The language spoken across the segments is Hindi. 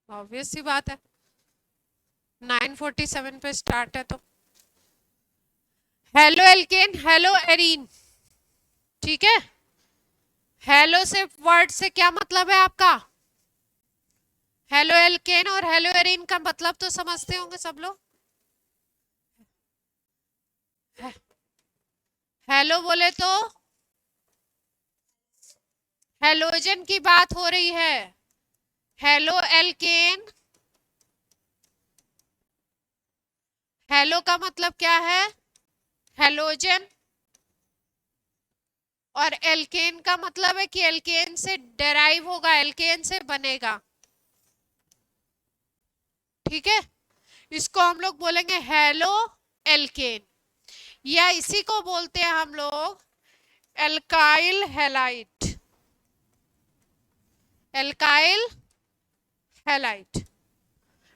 ऑब्वियस सी बात है, 9:47 पे स्टार्ट है तो। हेलो एल्केन, हेलो एरीन, ठीक है। हेलो से वर्ड से क्या मतलब है आपका? हेलो एल्केन और हेलो एरीन का मतलब तो समझते होंगे सब लोग। हेलो बोले तो हेलोजन की बात हो रही है। हेलो एल्केन, हेलो का मतलब क्या है? हेलोजन। और एल्केन का मतलब है कि एल्केन से डेराइव होगा, एल्केन से बनेगा, ठीक है। इसको हम लोग बोलेंगे हेलो एल्केन, या इसी को बोलते हैं हम लोग alkyl halide. Alkyl halide.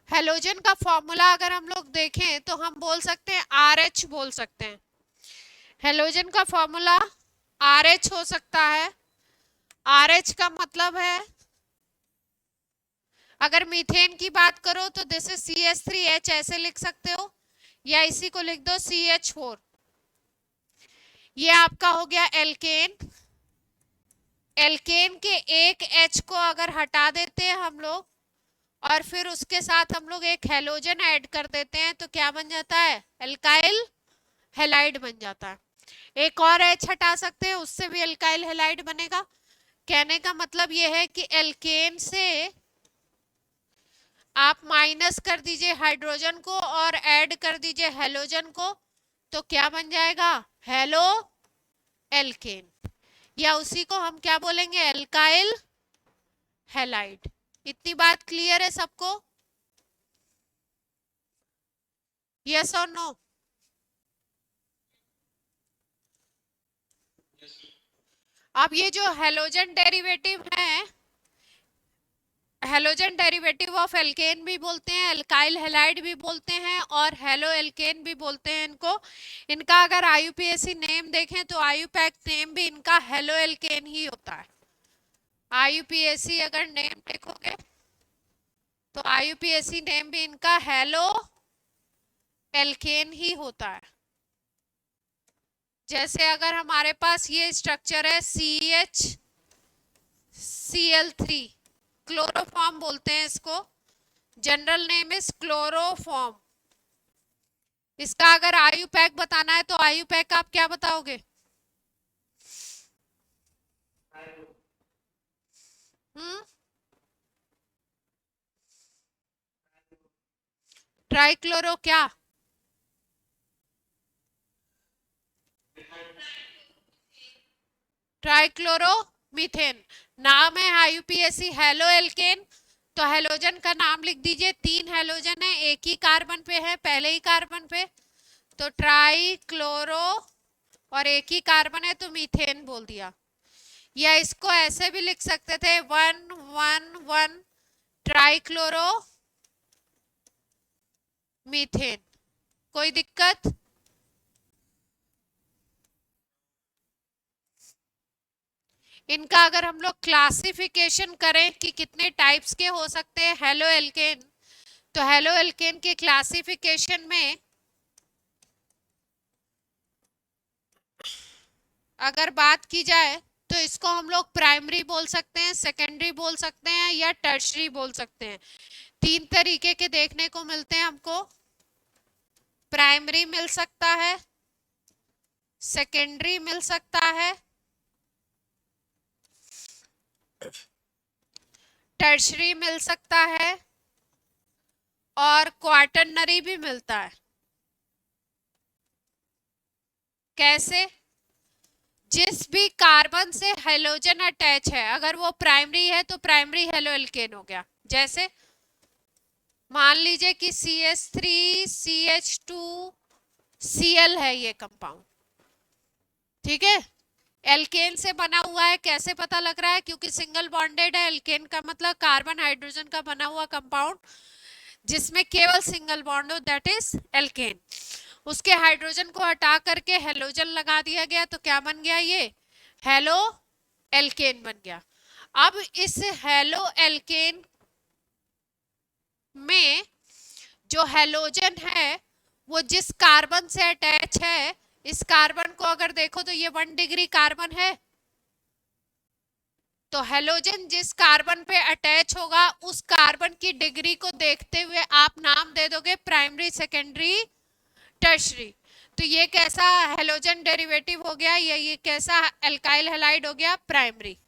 Halogen का फॉर्मूला अगर हम लोग देखें तो हम बोल सकते हैं RH बोल सकते हैं। हेलोजन का फॉर्मूला RH हो सकता है। RH का मतलब है, अगर मीथेन की बात करो तो दिस इज CH3H ऐसे लिख सकते हो, या इसी को लिख दो CH4। ये आपका हो गया एल्केन। एल्केन के एक H को अगर हटा देते हैं हम लोग और फिर उसके साथ हम लोग एक हेलोजन ऐड कर देते हैं तो क्या बन जाता है? एल्काइल हैलाइड बन जाता है। एक और H हटा सकते हैं, उससे भी एल्काइल हैलाइड बनेगा। कहने का मतलब यह है कि एल्केन से आप माइनस कर दीजिए हाइड्रोजन को और ऐड कर दीजिए हेलोजन को, तो क्या बन जाएगा? हेलो एल्केन, या उसी को हम क्या बोलेंगे? Alkyl halide. इतनी बात क्लियर है सबको? यस और नो? अब ये जो हेलोजन डेरिवेटिव है, हेलोजन डेरिवेटिव ऑफ एल्केन भी बोलते हैं, एल्काइल हैलाइड भी बोलते हैं और हेलो एल्केन भी बोलते हैं इनको। इनका अगर IUPAC नेम देखें तो IUPAC नेम भी इनका हेलो एल्केन ही होता है। IUPAC अगर नेम देखोगे तो IUPAC नेम भी इनका हेलो एल्केन ही होता है। जैसे अगर हमारे पास ये स्ट्रक्चर है CHCl3, क्लोरोफॉर्म बोलते हैं इसको, जनरल नेम इज क्लोरोफॉर्म। इसका अगर IUPAC बताना है तो IUPAC आप क्या बताओगे? ट्राइक्लोरो क्या? ट्राइक्लोरो मीथेन नाम है IUPAC हेलो एल्केन। तो हेलोजन का नाम लिख दीजिए, 3 हेलोजन है, एक ही कार्बन पे है, पहले ही कार्बन पे, तो ट्राइक्लोरो, और एक ही कार्बन है तो मीथेन बोल दिया। या इसको ऐसे भी लिख सकते थे 111 ट्राइक्लोरो मीथेन। कोई दिक्कत? इनका अगर हम लोग क्लासिफिकेशन करें कि कितने टाइप्स के हो सकते हैं हेलो एल्केन, तो हेलो एल्केन के क्लासिफिकेशन में अगर बात की जाए तो इसको हम लोग प्राइमरी बोल सकते हैं, सेकेंडरी बोल सकते हैं, या टर्शरी बोल सकते हैं। 3 तरीके के देखने को मिलते हैं हमको। प्राइमरी मिल सकता है, सेकेंडरी मिल सकता है, टर्शरी मिल सकता है, और क्वार्टरनरी भी मिलता है। कैसे? जिस भी कार्बन से हेलोजन अटैच है, अगर वो प्राइमरी है तो प्राइमरी हेलो एल्केन हो गया। जैसे मान लीजिए कि CH3CH2Cl है ये कंपाउंड, ठीक है, एल्केन से बना हुआ है। कैसे पता लग रहा है? क्योंकि सिंगल बॉन्डेड है। एल्केन का मतलब कार्बन हाइड्रोजन का बना हुआ कंपाउंड जिसमें केवल सिंगल बॉन्ड हो, दैट इज एल्केन। उसके हाइड्रोजन को हटा करके हेलोजन लगा दिया गया तो क्या बन गया? ये हेलो एल्केन बन गया। अब इस हेलो एल्केन में जो हेलोजन है वो जिस कार्बन से अटैच है, इस कार्बन को अगर देखो तो ये 1 डिग्री कार्बन है, तो हेलोजन जिस कार्बन पे अटैच होगा उस कार्बन की डिग्री को देखते हुए आप नाम दे दोगे प्राइमरी, सेकेंडरी, टर्शरी। तो ये कैसा हेलोजन डेरिवेटिव हो गया, या ये कैसा एल्काइल हैलाइड हो गया, प्राइमरी।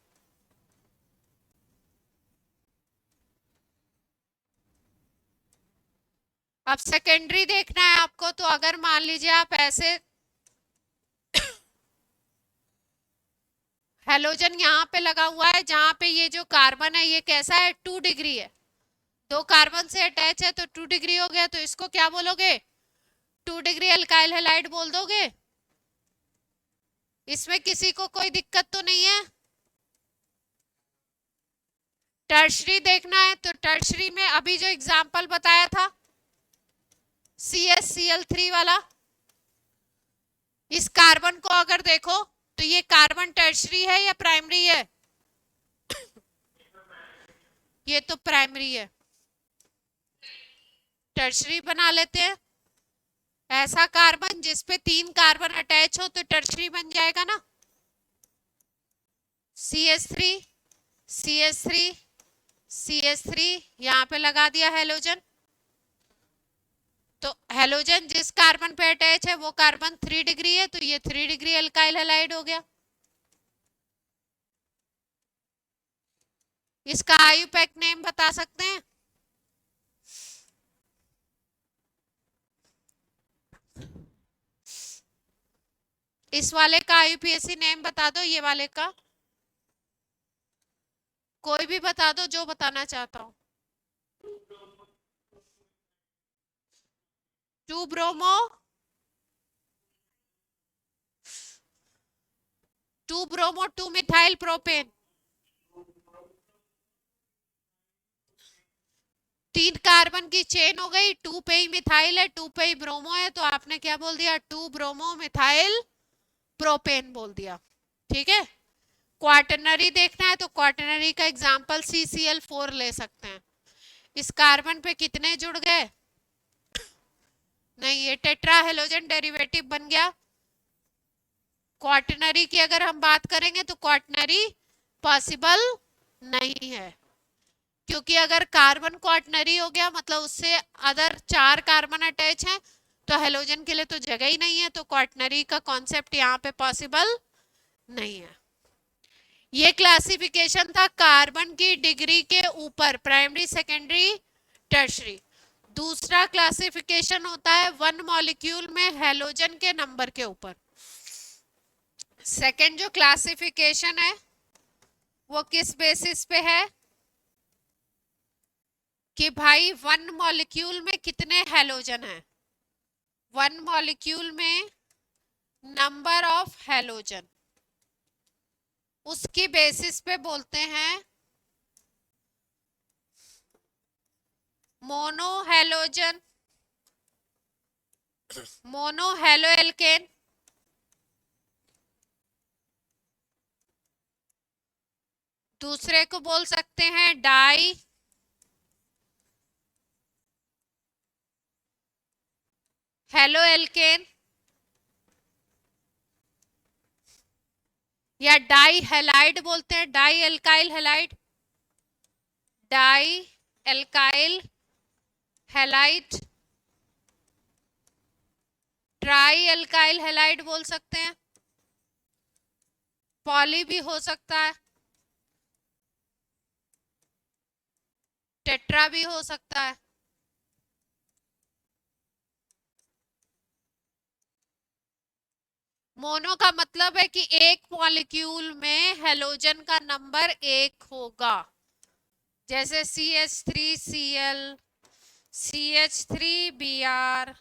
अब सेकेंडरी देखना है आपको, तो अगर मान लीजिए आप ऐसे हेलोजन यहाँ पे लगा हुआ है, जहां पे ये जो कार्बन है ये कैसा है, 2 डिग्री है, 2 कार्बन से अटैच है तो 2 डिग्री हो गया, तो इसको क्या बोलोगे, 2 डिग्री एल्काइल हैलाइड बोल दोगे। इसमें किसी को कोई दिक्कत तो नहीं है। टर्शरी देखना है, तो टर्शरी में अभी जो एग्जांपल बताया था CsCl3 वाला, इस कार्बन को अगर देखो तो ये कार्बन टर्शरी है या प्राइमरी है, ये तो प्राइमरी है, टर्शरी बना लेते हैं। ऐसा कार्बन जिसपे 3 कार्बन अटैच हो तो टर्शरी बन जाएगा ना, CH3 CH3 CH3, यहां पे लगा दिया हेलोजन। तो हेलोजन जिस कार्बन पे अटैच है वो कार्बन 3 डिग्री है, तो ये 3 डिग्री एल्काइल हैलाइड हो गया। इसका आईयूपैक नेम बता सकते हैं, इस वाले का आईयूपीएसी नेम बता दो, ये वाले का कोई भी बता दो जो बताना चाहता हूं। 2 ब्रोमो 2 मिथाइल प्रोपेन, 3 कार्बन की चेन हो गई, 2 पे ही मिथाइल है, 2 पे ही ब्रोमो है, तो आपने क्या बोल दिया, 2 ब्रोमो मिथाइल प्रोपेन बोल दिया। ठीक है। क्वाटरनरी देखना है तो क्वाटरनरी का एग्जांपल CCl4 ले सकते हैं। इस कार्बन पे कितने जुड़ गए, नहीं, ये टेट्रा हेलोजन डेरिवेटिव बन गया। क्वाटरनरी की अगर हम बात करेंगे तो क्वाटरनरी पॉसिबल नहीं है, क्योंकि अगर कार्बन क्वाटरनरी हो गया मतलब उससे अदर 4 कार्बन अटैच हैं, तो हेलोजन के लिए तो जगह ही नहीं है, तो क्वाटरनरी का कॉन्सेप्ट यहाँ पे पॉसिबल नहीं है। ये क्लासिफिकेशन था कार्बन की डिग्री के ऊपर, प्राइमरी, सेकेंडरी, टर्शरी। दूसरा क्लासिफिकेशन होता है 1 मॉलिक्यूल में हेलोजन के नंबर के ऊपर। सेकेंड जो क्लासिफिकेशन है वो किस बेसिस पे है कि भाई 1 मॉलिक्यूल में कितने हेलोजन हैं, 1 मॉलिक्यूल में नंबर ऑफ हेलोजन, उसकी बेसिस पे बोलते हैं मोनोहेलोजन, मोनोहेलोएल्केन, दूसरे को बोल सकते हैं डाई हेलोएल्केन या डाई हैलाइड बोलते हैं, di alkyl halide, di alkyl halide, tri alkyl halide बोल सकते हैं, पॉली भी हो सकता है, टेट्रा भी हो सकता है। मोनो का मतलब है कि एक मॉलिक्यूल में हेलोजन का नंबर 1 होगा, जैसे CH3Cl, CH3Br,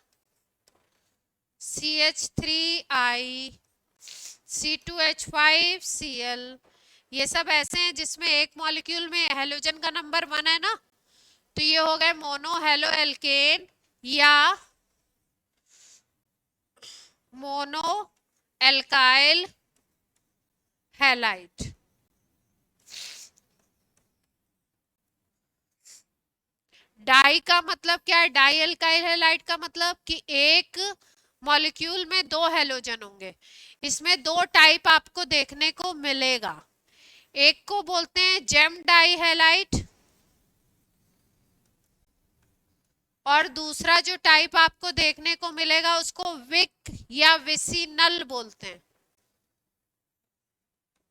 CH3I, C2H5Cl, ये सब ऐसे हैं जिसमें एक मॉलिक्यूल में हेलोजन का नंबर 1 है ना, तो ये हो गए मोनो हेलो एल्केन या मोनो एल्काइल हैलाइड। डाई का मतलब क्या है? डाई एल्काइल हैलाइड का मतलब कि एक मॉलिक्यूल में दो हेलोजन होंगे। इसमें दो टाइप आपको देखने को मिलेगा, एक को बोलते हैं जेम डाई हैलाइड और दूसरा जो टाइप आपको देखने को मिलेगा उसको विक या विसिनल बोलते हैं,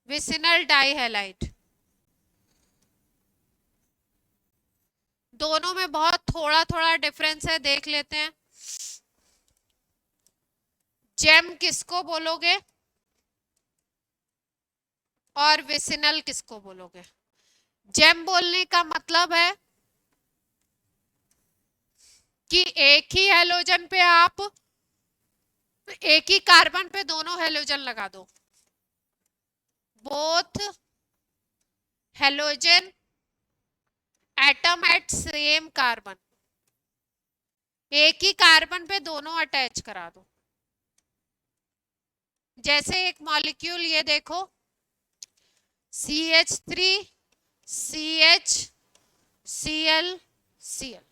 विसिनल डाई हैलाइड। दोनों में बहुत थोड़ा थोड़ा डिफरेंस है, देख लेते हैं। जेम किसको बोलोगे और विसिनल किसको बोलोगे? जेम बोलने का मतलब है कि एक ही हेलोजन पे आप एक ही कार्बन पे दोनों हेलोजन लगा दो, both halogen atom at same carbon, एक ही कार्बन पे दोनों अटैच करा दो। जैसे एक मॉलिक्यूल ये देखो CH3 CH Cl Cl,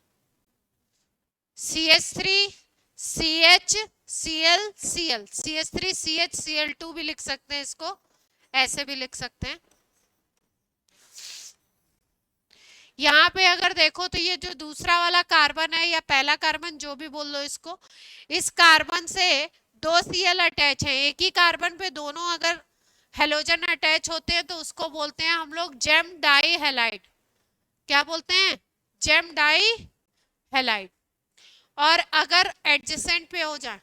CH3 CH Cl Cl, CH3 CH Cl2 भी लिख सकते हैं, इसको ऐसे भी लिख सकते हैं। यहाँ पे अगर देखो तो ये जो दूसरा वाला कार्बन है या पहला कार्बन जो भी बोल लो इसको, इस कार्बन से दो Cl अटैच है, एक ही कार्बन पे दोनों अगर हेलोजन अटैच होते हैं तो उसको बोलते हैं हम लोग जेम डाई हैलाइड। क्या बोलते हैं? Gem di halide. और अगर एडजेसेंट पे हो जाए,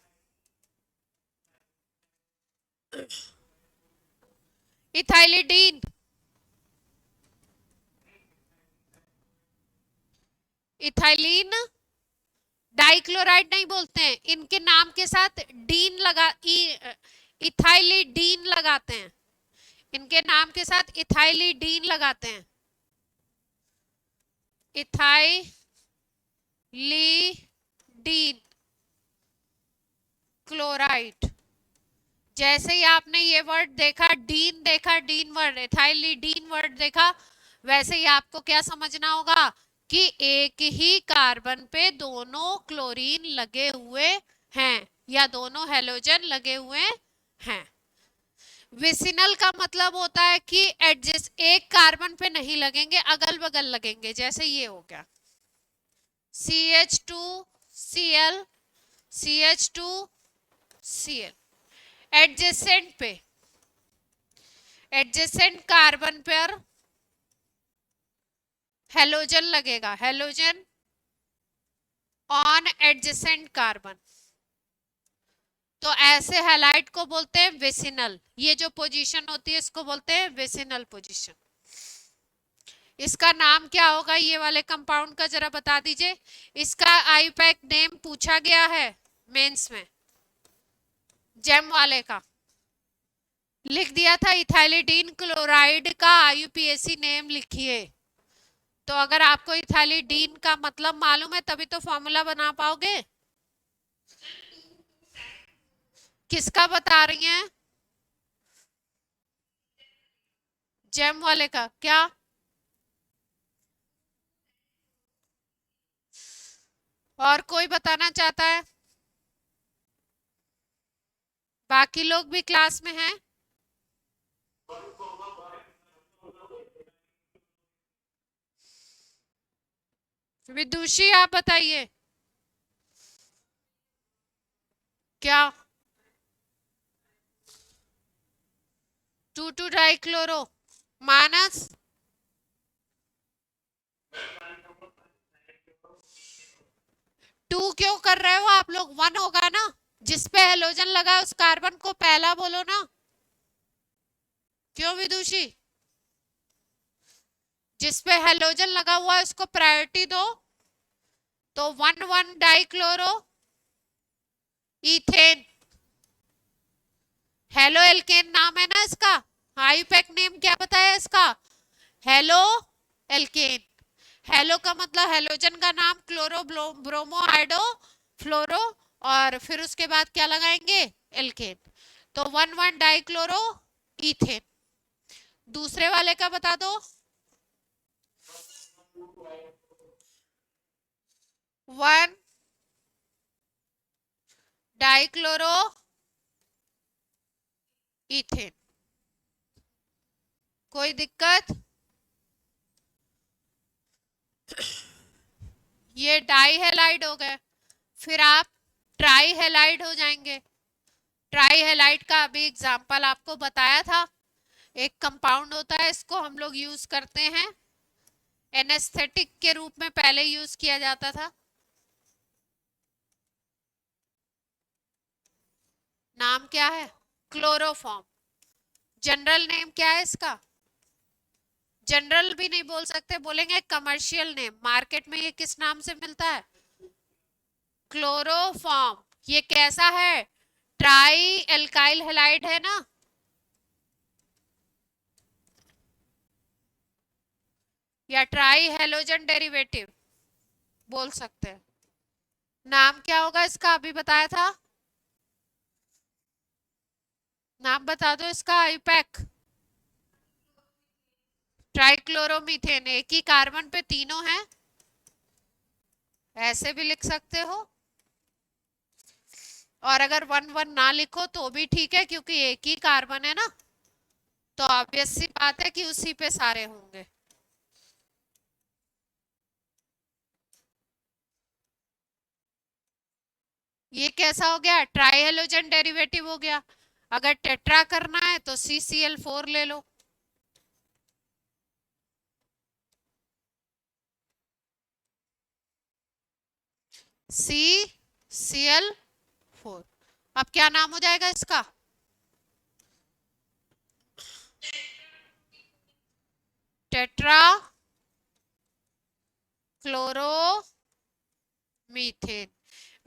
इथाइलिडीन, इथाइलिन डाइक्लोराइड नहीं बोलते हैं, इनके नाम के साथ डीन लगा इथाइलिडीन लगाते हैं, इनके नाम के साथ इथाइलिडीन लगाते हैं, इथाइलिडीन क्लोराइड। जैसे ही आपने ये वर्ड देखा, डीन वर्ड, इथाइलिडीन वर्ड देखा, वैसे ही आपको क्या समझना होगा कि एक ही कार्बन पे दोनों क्लोरीन लगे हुए हैं या दोनों हेलोजन लगे हुए हैं। विसिनल का मतलब होता है कि एडजस्ट एक कार्बन पे नहीं लगेंगे, अगल बगल लगेंगे। जैसे ये हो गया CH2Cl CH2Cl, एडजेसेंट पे, एडजेसेंट कार्बन पर हेलोजन लगेगा, हेलोजन ऑन एडजेसेंट कार्बन, तो ऐसे हैलाइड को बोलते हैं विसिनल। ये जो पोजीशन होती है इसको बोलते हैं विसिनल पोजीशन। इसका नाम क्या होगा ये वाले कंपाउंड का, जरा बता दीजिए। इसका आईयूपैक नेम पूछा गया है मेंस में, जेम वाले का लिख दिया था इथाइलिडीन क्लोराइड का आईयूपीएसी नेम लिखिए। तो अगर आपको इथाइलिडीन का मतलब मालूम है तभी तो फॉर्मूला बना पाओगे। किसका बता रही हैं? जेम वाले का। क्या और कोई बताना चाहता है? बाकी लोग भी क्लास में हैं? विदुषी आप बताइए क्या? 2,2 डाइक्लोरो। मानस टू क्यों कर रहे हो आप लोग? 1 होगा ना, जिसपे हेलोजन लगा उस कार्बन को पहला बोलो ना। क्यों विदुषी? जिसपे हेलोजन लगा हुआ है उसको प्रायोरिटी दो। तो 1,1 डाइक्लोरो इथेन, हेलो एल्केन नाम है ना इसका। आईयूपैक नेम क्या बताया इसका? Halo alkane. हेलो का मतलब हेलोजन का नाम, क्लोरो ब्रोमो आइडो फ्लोरो, और फिर उसके बाद क्या लगाएंगे? एल्केन। तो 1,1 डाइक्लोरो इथेन। दूसरे वाले का बता दो। 1 डाइक्लोरो इथेन। कोई दिक्कत? ये डाई हेलाइड हो गए, फिर आप ट्राई हेलाइड हो जाएंगे। ट्राई हेलाइड का अभी एग्जांपल आपको बताया था, एक कंपाउंड होता है, इसको हम लोग यूज करते हैं एनेस्थेटिक के रूप में, पहले यूज किया जाता था। नाम क्या है? क्लोरोफॉर्म। जनरल नेम क्या है इसका? जनरल भी नहीं बोल सकते, बोलेंगे कमर्शियल नेम। मार्केट में ये किस नाम से मिलता है? क्लोरोफॉर्म। ये कैसा है? ट्राई एल्काइल हैलाइड है ना, या ट्राई हेलोजन डेरिवेटिव बोल सकते हैं। नाम क्या होगा इसका? अभी बताया था, नाम बता दो इसका। आईपैक। ट्राइक्लोरोमीथेन। एक ही कार्बन पे तीनों हैं, ऐसे भी लिख सकते हो, और अगर 1 1 ना लिखो तो भी ठीक है, क्योंकि एक ही कार्बन है ना, तो ऑब्वियस सी बात है कि उसी पे सारे होंगे। ये कैसा हो गया? ट्राई हेलोजन डेरिवेटिव हो गया। अगर टेट्रा करना है तो CCl4 ले लो। CCl4। अब क्या नाम हो जाएगा इसका? Tetra chloro methane.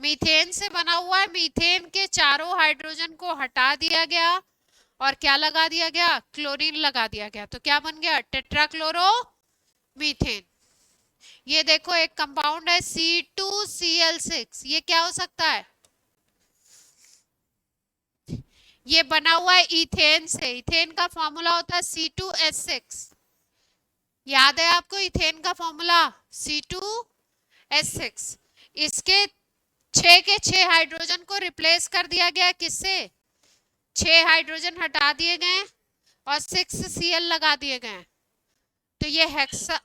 मीथेन से बना हुआ है, मीथेन के चारों हाइड्रोजन को हटा दिया गया और क्या लगा दिया गया? क्लोरीन लगा दिया गया, तो क्या बन गया? टेट्राक्लोरो मीथेन। ये देखो एक कंपाउंड है C2Cl6, ये क्या हो सकता है? ये बना हुआ है इथेन से। इथेन का फॉर्मूला होता है C2H6। याद है आपको इथेन का फॉर्मूला? C2H6। इसके 6 के 6 हाइड्रोजन को रिप्लेस कर दिया गया, किससे? 6 हाइड्रोजन हटा दिए गए और 6Cl लगा दिए गए, तो ये हेक्सा।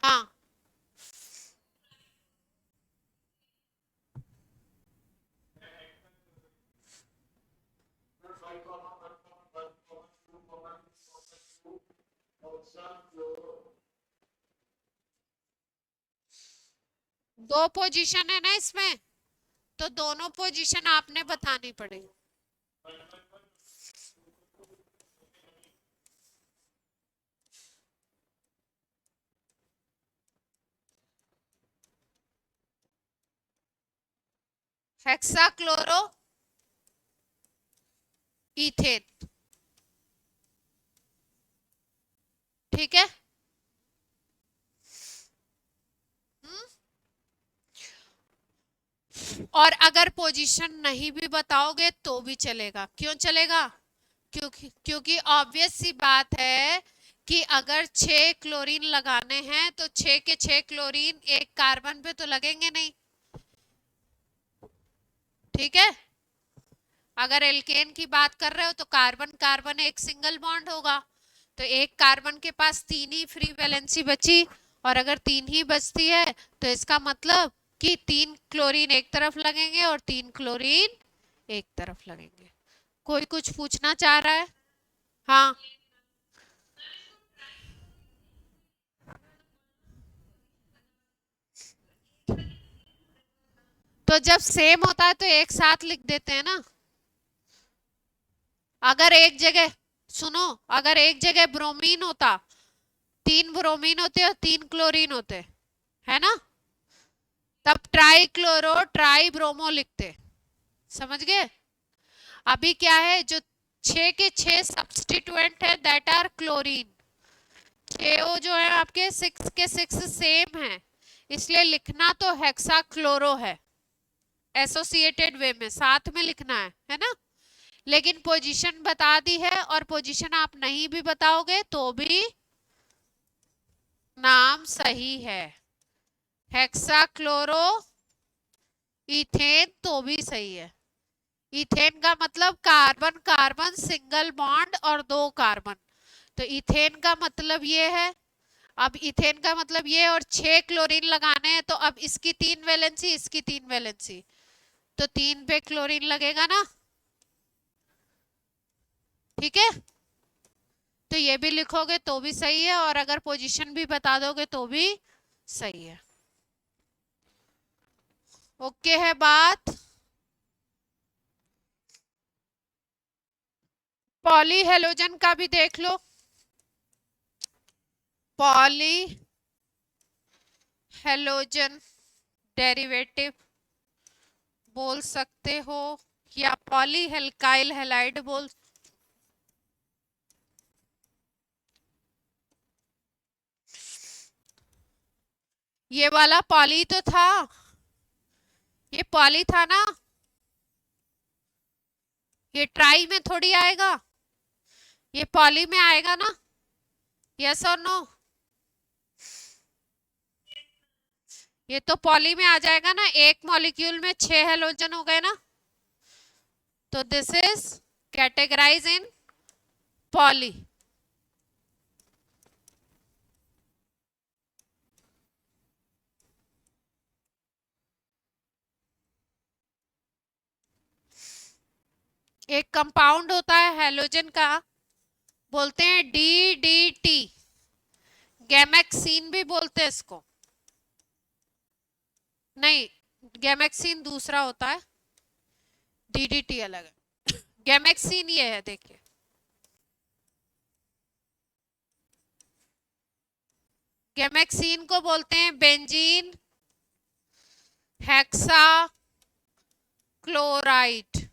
हाँ, दो पोजीशन है ना इसमें, तो दोनों पोजीशन आपने बतानी पड़ेगी। हेक्साक्लोरो इथेन, ठीक है। और अगर पोजीशन नहीं भी बताओगे तो भी चलेगा। क्यों चलेगा? क्योंकि ऑब्वियस सी बात है कि अगर 6 क्लोरीन लगाने हैं तो 6 के 6 क्लोरीन एक कार्बन पे तो लगेंगे नहीं, ठीक है। अगर एल्केन की बात कर रहे हो तो कार्बन कार्बन एक सिंगल बॉन्ड होगा, तो एक कार्बन के पास 3 ही फ्री वैलेंसी बची, और अगर 3 ही बचती है तो इसका मतलब कि 3 क्लोरीन एक तरफ लगेंगे और 3 क्लोरीन एक तरफ लगेंगे। कोई कुछ पूछना चाह रहा है? हाँ, तो जब सेम होता है तो एक साथ लिख देते हैं ना। अगर एक जगह, सुनो, अगर एक जगह ब्रोमीन होता, 3 ब्रोमीन होते और 3 क्लोरीन होते, है ना, तब ट्राई क्लोरो ट्राई ब्रोमो लिखते। समझ गए? अभी क्या है, जो 6 के 6 सब्स्टिट्यूएंट है दैट आर क्लोरीन, KO जो है आपके 6 के 6 सेम है, इसलिए लिखना तो हेक्सा क्लोरो है, एसोसिएटेड वे में साथ में लिखना है ना। लेकिन पोजीशन बता दी है, और पोजीशन आप नहीं भी बताओगे तो भी नाम सही है, हेक्सा क्लोरो इथेन तो भी सही है। इथेन का मतलब कार्बन कार्बन सिंगल बॉन्ड और 2 कार्बन, तो इथेन का मतलब ये है। अब इथेन का मतलब ये, और 6 क्लोरीन लगाने हैं, तो अब इसकी 3 वैलेंसी, इसकी 3 वैलेंसी, तो 3 पे क्लोरीन लगेगा ना, ठीक है। तो ये भी लिखोगे तो भी सही है, और अगर पोजीशन भी बता दोगे तो भी सही है। ओके है बात। पॉली हेलोजन का भी देख लो। पॉली हेलोजन डेरिवेटिव बोल सकते हो, या पॉली हेल्काइल हेलाइड बोल। ये वाला पॉली तो था, ये पॉली था ना, ये ट्राई में थोड़ी आएगा, ये पॉली में आएगा ना। यस और नो? ये तो पॉली में आ जाएगा ना, एक मॉलिक्यूल में 6 हेलोजन हो गए ना, तो this is categorize in poly. एक कंपाउंड होता है हेलोजन का, बोलते हैं DDT, गैमेक्सीन भी बोलते हैं इसको। नहीं, गैमेक्सीन दूसरा होता है, DDT अलग है। गैमेक्सीन ये है, देखिए। गैमेक्सीन को बोलते हैं बेंजीन हेक्सा क्लोराइड,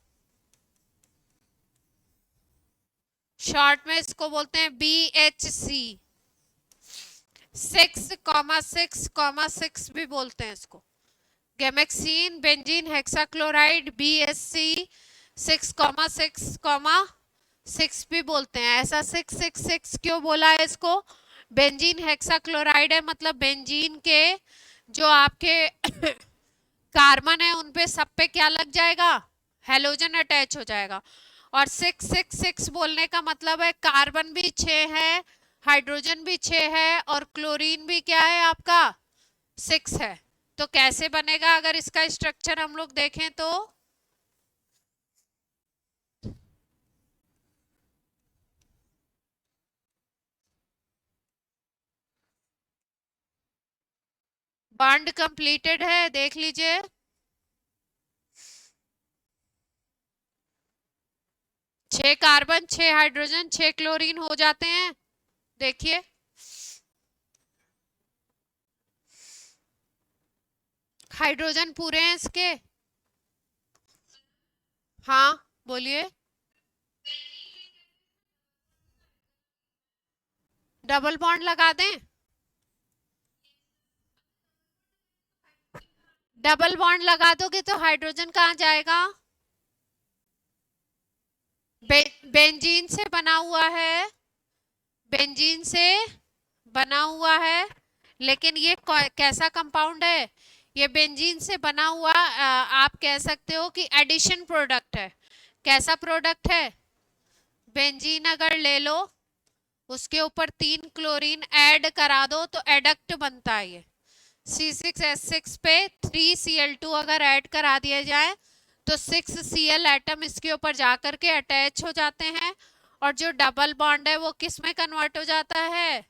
शॉर्ट में इसको बोलते हैं BHC, 6,6,6 भी बोलते हैं इसको। गैमेक्सीन बेंजीन हेक्साक्लोराइड BHC 6,6,6 भी बोलते हैं। ऐसा 666 क्यों बोला है इसको? बेंजीन हेक्साक्लोराइड है, मतलब बेंजीन के जो आपके कार्बन है उन पे सब पे क्या लग जाएगा? हेलोजन अटैच हो जाएगा। और 666 बोलने का मतलब है कार्बन भी 6 है, हाइड्रोजन भी 6 है, और क्लोरीन भी क्या है आपका? 6 है। तो कैसे बनेगा अगर इसका स्ट्रक्चर हम लोग देखें तो? बॉन्ड कंप्लीटेड है, देख लीजिए। छह कार्बन 6 हाइड्रोजन 6 क्लोरीन हो जाते हैं, देखिए। हाइड्रोजन पूरे हैं इसके। हाँ बोलिए। डबल बॉन्ड लगा दें? डबल बॉन्ड लगा दोगे तो हाइड्रोजन कहाँ जाएगा? बेंजीन से बना हुआ है, बेंजीन से बना हुआ है, लेकिन ये कैसा कंपाउंड है? ये बेंजीन से बना हुआ, आप कह सकते हो कि एडिशन प्रोडक्ट है। कैसा प्रोडक्ट है? बेंजीन अगर ले लो, उसके ऊपर 3 क्लोरीन ऐड करा दो तो एडक्ट बनता है ये। C6H6 पे 3Cl2 अगर ऐड करा दिया जाए तो 6Cl एटम इसके ऊपर जाकर के अटैच हो जाते हैं, और जो डबल बॉन्ड है वो किस में कन्वर्ट हो जाता है?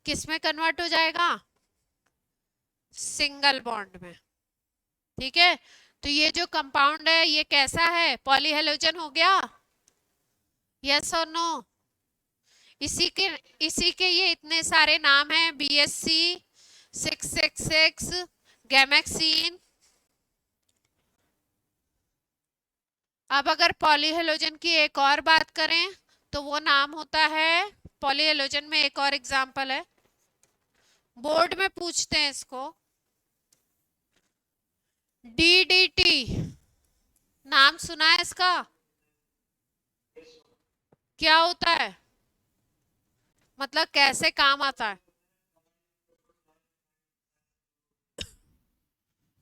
किस में कन्वर्ट हो जाएगा? सिंगल बॉन्ड में। ठीक है, तो ये जो कंपाउंड है ये कैसा है? पॉलीहेलोजन हो गया। यस और नो? इसी के ये इतने सारे नाम हैं, BSC 666, गैमेक्सीन। अब अगर पॉलीहेलोजन की एक और बात करें तो वो नाम होता है, पॉलीहेलोजन में एक और एग्जांपल है, बोर्ड में पूछते हैं इसको, DDT। नाम सुना है इसका? क्या होता है, मतलब कैसे काम आता है?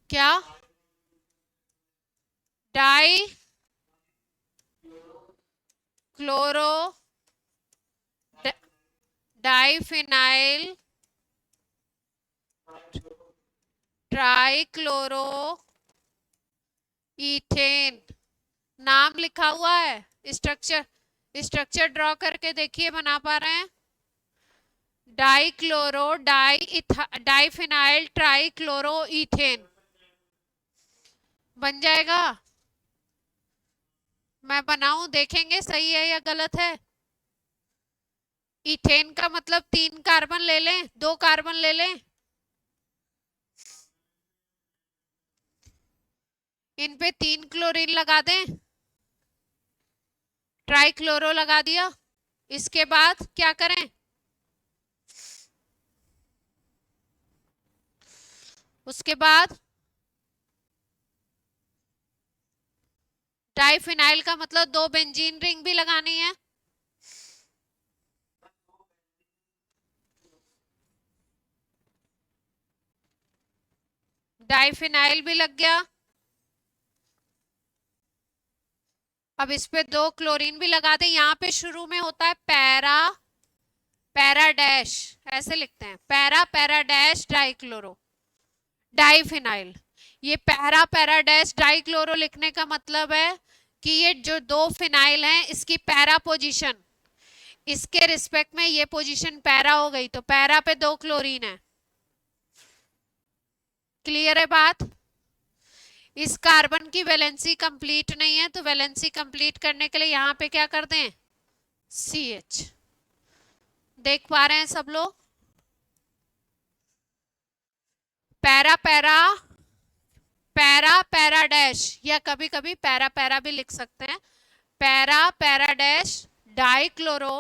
क्या die chloro diphenyl trichloro ethane. नाम लिखा हुआ है, स्ट्रक्चर ड्रॉ करके देखिए बना पा रहे हैं। डाइक्लोरो डाइफिनाइल ट्राइक्लोरो इथेन बन जाएगा। मैं बनाऊं, देखेंगे सही है या गलत है। इथेन का मतलब 3 कार्बन ले लें, 2 कार्बन ले लें, इन पे 3 क्लोरीन लगा दें, ट्राइक्लोरो लगा दिया। इसके बाद क्या करें, उसके बाद डाइफिनाइल का मतलब 2 बेंजीन रिंग भी लगानी है। डाइफिनाइल भी लग गया। अब इस पे 2 क्लोरीन भी लगा दें। यहाँ पे शुरू में होता है पैरा डैश, ऐसे लिखते हैं, पैरा डैश डाइक्लोरो डाइफिनाइल। ये पैरा डैश डाइक्लोरो लिखने का मतलब है कि ये जो 2 फिनाइल हैं इसकी पैरा पोजीशन, इसके रिस्पेक्ट में ये पोजीशन पैरा हो गई, तो पैरा पे 2 क्लोरीन है। क्लियर है बात। इस कार्बन की वैलेंसी कंप्लीट नहीं है, तो वैलेंसी कंप्लीट करने के लिए यहां पे क्या कर दें, CH। देख पा रहे हैं सब लोग। पैरा पैरा डैश, या कभी कभी पैरा भी लिख सकते हैं। Para dash dichloro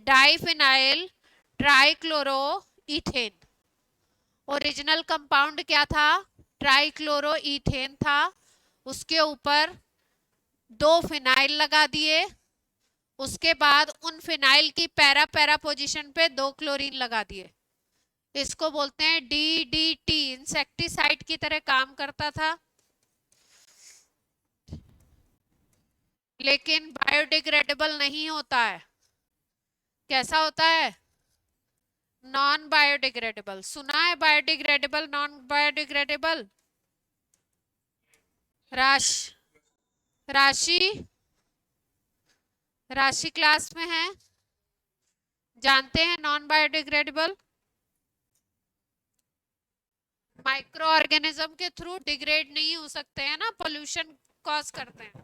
diphenyl trichloro ethane. Original compound क्या था, ट्राइक्लोरो इथेन था। उसके ऊपर 2 फिनाइल लगा दिए, उसके बाद उन फिनाइल की पैरा पोजीशन पे 2 क्लोरीन लगा दिए। इसको बोलते हैं DDT, इंसेक्टिसाइड की तरह काम करता था, लेकिन बायोडिग्रेडेबल नहीं होता है। कैसा होता है, नॉन बायोडिग्रेडेबल। सुना है बायोडिग्रेडेबल नॉन बायोडिग्रेडेबल। राशि क्लास में है, जानते हैं नॉन बायोडिग्रेडेबल। माइक्रो ऑर्गेनिज्म के थ्रू डिग्रेड नहीं हो सकते हैं ना, पोल्यूशन कॉज करते हैं।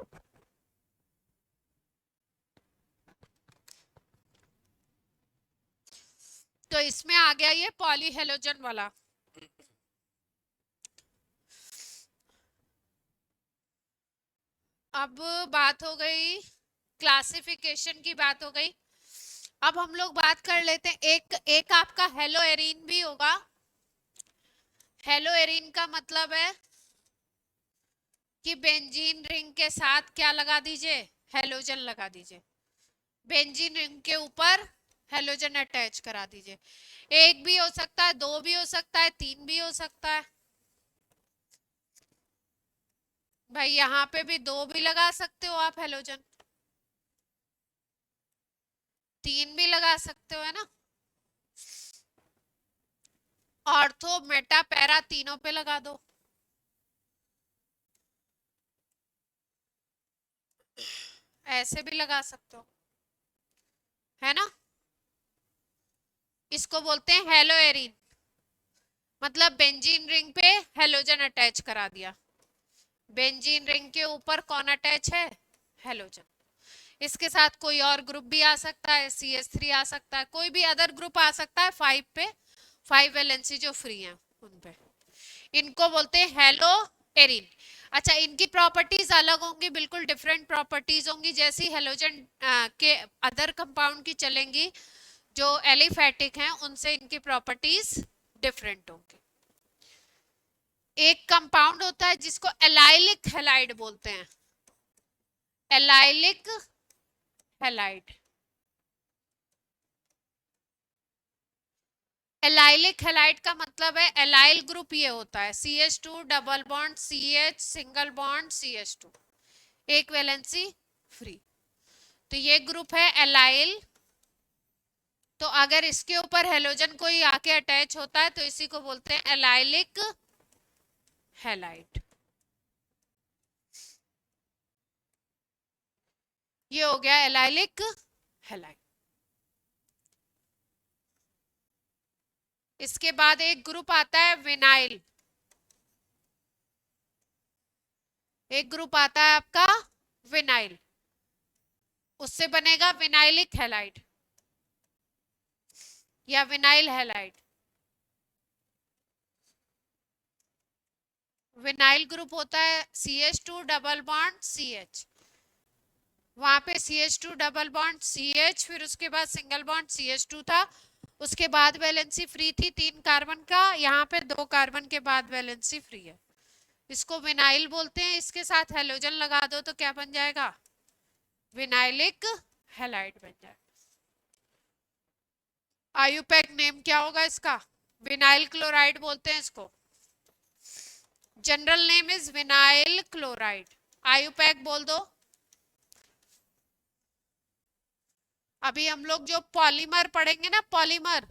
तो इसमें आ गया ये पॉलीहेलोजन वाला। अब बात हो गई क्लासिफिकेशन की, बात हो गई। अब हम लोग बात कर लेते हैं, एक आपका हेलो एरीन भी होगा। हेलो एरीन का मतलब है कि बेंजीन रिंग के साथ क्या लगा दीजिए, हेलोजन लगा दीजिए। बेंजीन रिंग के ऊपर हेलोजन अटैच करा दीजिए। एक भी हो सकता है, 2 भी हो सकता है, 3 भी हो सकता है। भाई यहाँ पे भी 2 भी लगा सकते हो आप हेलोजन, 3 भी लगा सकते हो, है ना। ऑर्थो मेटा पैरा तीनों पे लगा दो। ऐसे भी लगा सकते हो, है ना। इसको बोलते हैं हेलो एरीन, मतलब बेंजीन रिंग पे हेलोजन अटैच करा दिया। बेंजीन रिंग के ऊपर कौन अटैच है, हेलोजन। इसके साथ कोई और ग्रुप भी आ सकता है, CH3 आ सकता है, कोई भी अदर ग्रुप आ सकता है 5 पे, 5 वैलेंसी जो फ्री हैं उन पे। इनको बोलते हैं हेलो एरीन। अच्छा, इनकी प्रॉपर्टीज अलग होंगी, बिल्कुल डिफरेंट प्रॉपर्टीज होंगी। जैसी हेलोजन के अदर कंपाउंड की चलेंगी, जो एलिफैटिक हैं उनसे इनकी प्रॉपर्टीज डिफरेंट होंगी। एक कंपाउंड होता है जिसको एलाइलिक हैलाइड बोलते हैं, एलाइलिक हैलाइड। एलाइलिक हैलाइड का मतलब है, एलाइल ग्रुप ये होता है CH2 double bond CH single bond CH2, एक वैलेंसी फ्री। तो ये ग्रुप है एलाइल। तो अगर इसके ऊपर हेलोजन कोई आके अटैच होता है तो इसी को बोलते हैं एलाइलिक हैलाइड। ये हो गया एलाइलिक हैलाइड। इसके बाद एक ग्रुप आता है विनाइल। एक ग्रुप आता है आपका विनाइल, उससे बनेगा विनाइलिक हैलाइड या विनाइल हैलाइड। विनाइल ग्रुप होता है CH2 डबल बॉन्ड CH, वहां पे CH2 डबल बॉन्ड CH, फिर उसके बाद सिंगल बॉन्ड CH2 था, उसके बाद वैलेंसी फ्री थी 3 कार्बन का, यहाँ पे 2 कार्बन के बाद वैलेंसी फ्री है। इसको विनाइल बोलते हैं। इसके साथ हेलोजन लगा दो तो क्या बन जाएगा? विनाइलिक हैलाइड बन जाएगा। आयुपैक नेम क्या होगा इसका? विनाइल क्लोराइड बोलते हैं इसको। General name is vinyl chloride. IUPAC बोल दो। अभी हम लोग जो पॉलीमर पढ़ेंगे ना, पॉलीमर,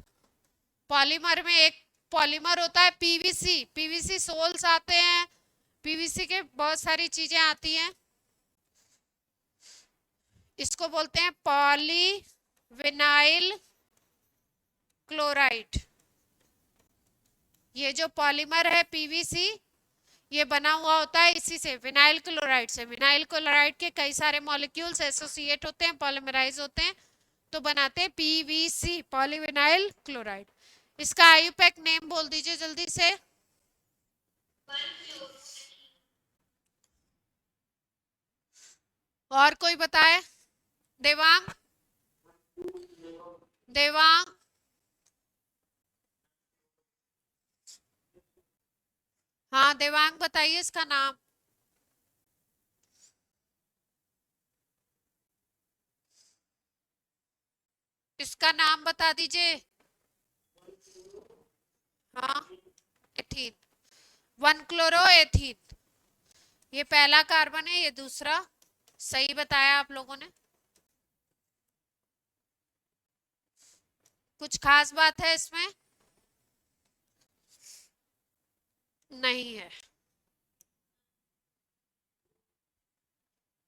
पॉलीमर में एक पॉलीमर होता है पीवीसी। पीवीसी सोल्स आते हैं, पीवीसी के बहुत सारी चीजें आती हैं, इसको बोलते हैं पॉलीविनाइल क्लोराइड। ये जो पॉलीमर है पीवीसी, ये बना हुआ होता है इसी से, विनाइल क्लोराइड से। विनाइल क्लोराइड के कई सारे मॉलिक्यूल्स एसोसिएट होते हैं, पॉलीमराइज होते हैं, तो बनाते हैं पीवीसी, पॉलीविनाइल क्लोराइड। इसका आयुपैक नेम बोल दीजिए जल्दी से। और कोई बताए? देवांग, देवांग, हाँ देवांग बताइए इसका नाम। इसका नाम बता दीजिए। हाँ, एथीन, 1 क्लोरो एथीन। ये पहला कार्बन है, ये दूसरा। सही बताया आप लोगों ने। कुछ खास बात है इसमें? नहीं है।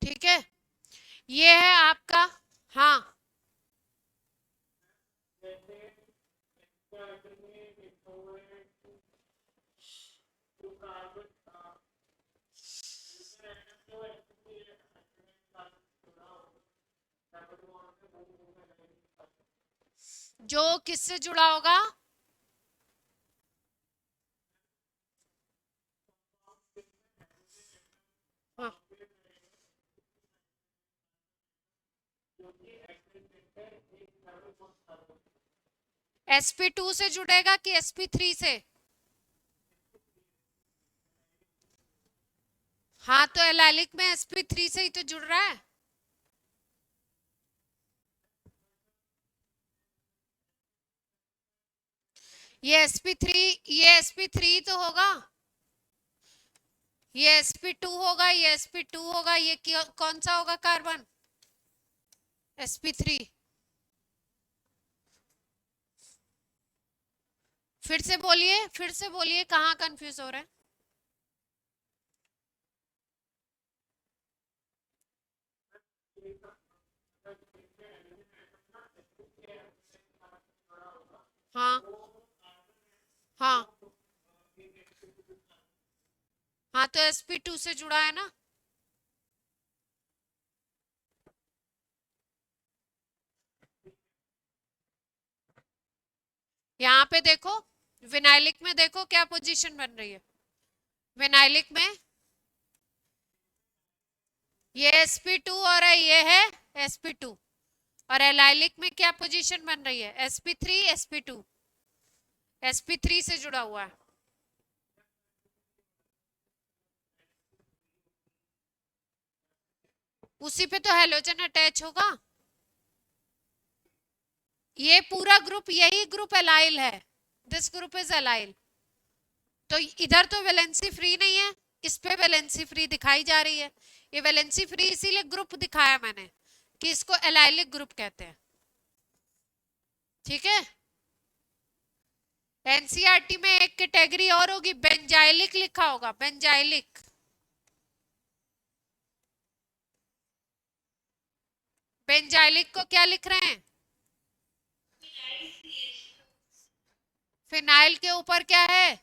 ठीक है, ये है आपका। हाँ, जो किससे जुड़ा होगा? हाँ, sp2 से जुड़ेगा कि sp3 से? हाँ, तो एलाइलिक में sp3 से ही तो जुड़ रहा है। ये sp3, ये sp3 तो होगा, ये sp2 होगा, ये sp2 होगा, ये कौन सा होगा कार्बन? sp3। फिर से बोलिए, फिर से बोलिए, कहाँ कंफ्यूज हो रहे हैं? हाँ, हाँ, हाँ, तो sp2 से जुड़ा है ना। यहाँ पे देखो, विनाइलिक में देखो क्या पोजीशन बन रही है। विनाइलिक में ये sp2 और ये है sp2, और एलाइलिक में क्या पोजीशन बन रही है? sp3 sp2, sp3 से जुड़ा हुआ है। उसी पे तो हेलोजन अटैच होगा। ये पूरा ग्रुप, यही ग्रुप एलाइल है, दिस ग्रुप इज एलाइल। तो इधर तो वैलेंसी फ्री नहीं है, इस पे वैलेंसी फ्री दिखाई जा रही है। ये वैलेंसी फ्री इसीलिए ग्रुप दिखाया मैंने कि इसको एलाइलिक ग्रुप कहते हैं। ठीक है। एनसीईआरटी में एक कैटेगरी और होगी, बेंजाइलिक लिखा होगा, बेंजाइलिक। बेंजाइलिक को क्या लिख रहे हैं? फिनाइल के ऊपर क्या है?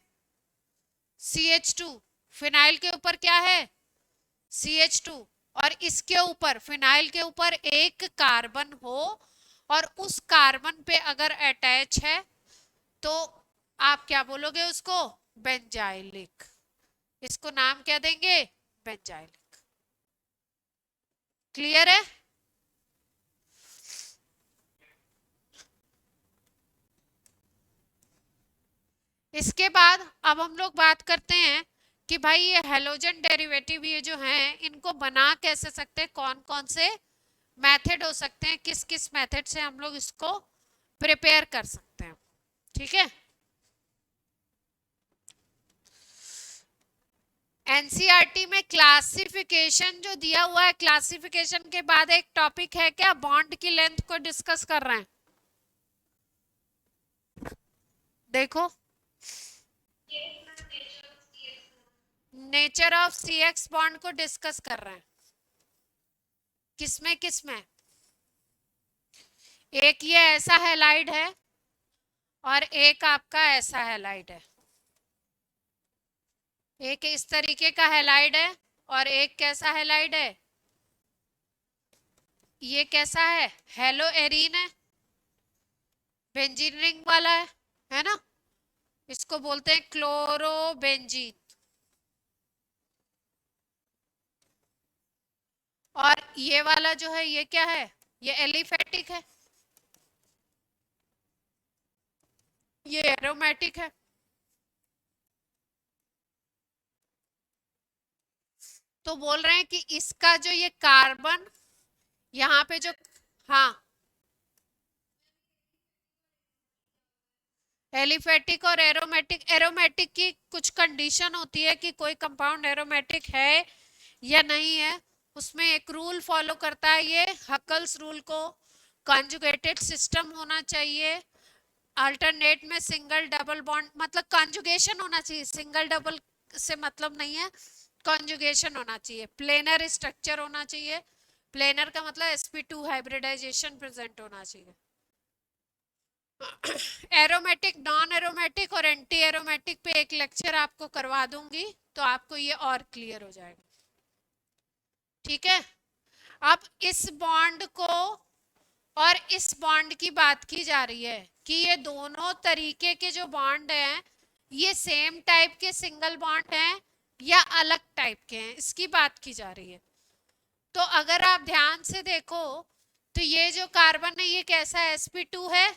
CH2। फिनाइल के ऊपर क्या है? CH2। और इसके ऊपर, फिनाइल के ऊपर एक कार्बन हो और उस कार्बन पे अगर अटैच है तो आप क्या बोलोगे उसको? बेंजाइलिक। इसको नाम क्या देंगे? बेंजाइलिक। क्लियर है? इसके बाद अब हम लोग बात करते हैं कि भाई ये हैलोजन डेरिवेटिव ये जो हैं इनको बना कैसे सकते हैं, कौन कौन से मेथड हो सकते हैं, किस किस मेथड से हम लोग इसको प्रिपेयर कर सकते हैं। ठीक है। एनसीईआरटी में क्लासिफिकेशन जो दिया हुआ है, क्लासिफिकेशन के बाद एक टॉपिक है क्या? बॉन्ड की लेंथ को डिस्कस कर रहे हैं। देखो, नेचर ऑफ CX बॉन्ड को डिस्कस कर रहे हैं। किसमें किसमें? एक ये ऐसा हैलाइड है और एक आपका ऐसा हैलाइड है। एक इस तरीके का हैलाइड है और एक कैसा हैलाइड है? ये कैसा है? हेलो एरीन है, बेंजीन रिंग वाला है ना? इसको बोलते हैं क्लोरोबेंजीन। और ये वाला जो है ये क्या है? ये एलिफेटिक है, ये एरोमेटिक है। तो बोल रहे हैं कि इसका जो ये कार्बन यहाँ पे जो, हाँ, एलिफेटिक और एरोमेटिक। एरोमेटिक की कुछ कंडीशन होती है कि कोई कंपाउंड एरोमेटिक है या नहीं है, उसमें एक रूल फॉलो करता है, ये हकल्स रूल को। कॉन्जुगेटेड सिस्टम होना चाहिए, अल्टरनेट में सिंगल डबल बॉन्ड, मतलब कॉन्जुगेशन होना चाहिए, सिंगल डबल से मतलब नहीं है, कॉन्जुगेशन होना चाहिए। प्लेनर स्ट्रक्चर होना चाहिए, प्लेनर का मतलब sp2 हाइब्रिडाइजेशन प्रेजेंट होना चाहिए। एरोमेटिक, नॉन एरोमेटिक और एंटी एरोमेटिक पे एक लेक्चर आपको करवा दूंगी तो आपको ये और क्लियर हो जाएगा। ठीक है। अब इस बॉन्ड को और इस बॉन्ड की बात की जा रही है कि ये दोनों तरीके के जो बॉन्ड हैं ये सेम टाइप के सिंगल बॉन्ड हैं या अलग टाइप के हैं, इसकी बात की जा रही है। तो अगर आप ध्यान से देखो तो ये जो कार्बन है ये कैसा है? sp2 है।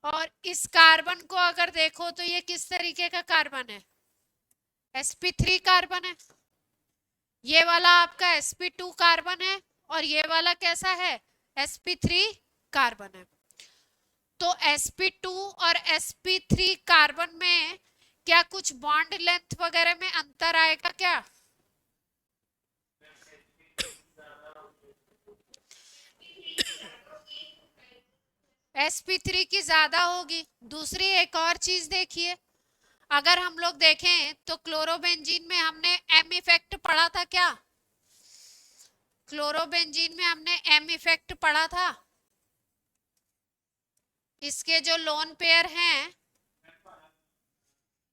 और इस कार्बन को अगर देखो तो ये किस तरीके का कार्बन है? sp3 कार्बन है। ये वाला आपका sp2 कार्बन है और ये वाला कैसा है? sp3 कार्बन है। तो sp2 और sp3 कार्बन में क्या कुछ बॉन्ड लेंथ वगैरह में अंतर आएगा क्या? sp3 की ज्यादा होगी। दूसरी एक और चीज देखिए, अगर हम लोग देखें तो क्लोरोबेंजीन में हमने M इफेक्ट पढ़ा था क्या? क्लोरोबेंजीन में हमने M इफेक्ट पढ़ा था। इसके जो लोन पेयर हैं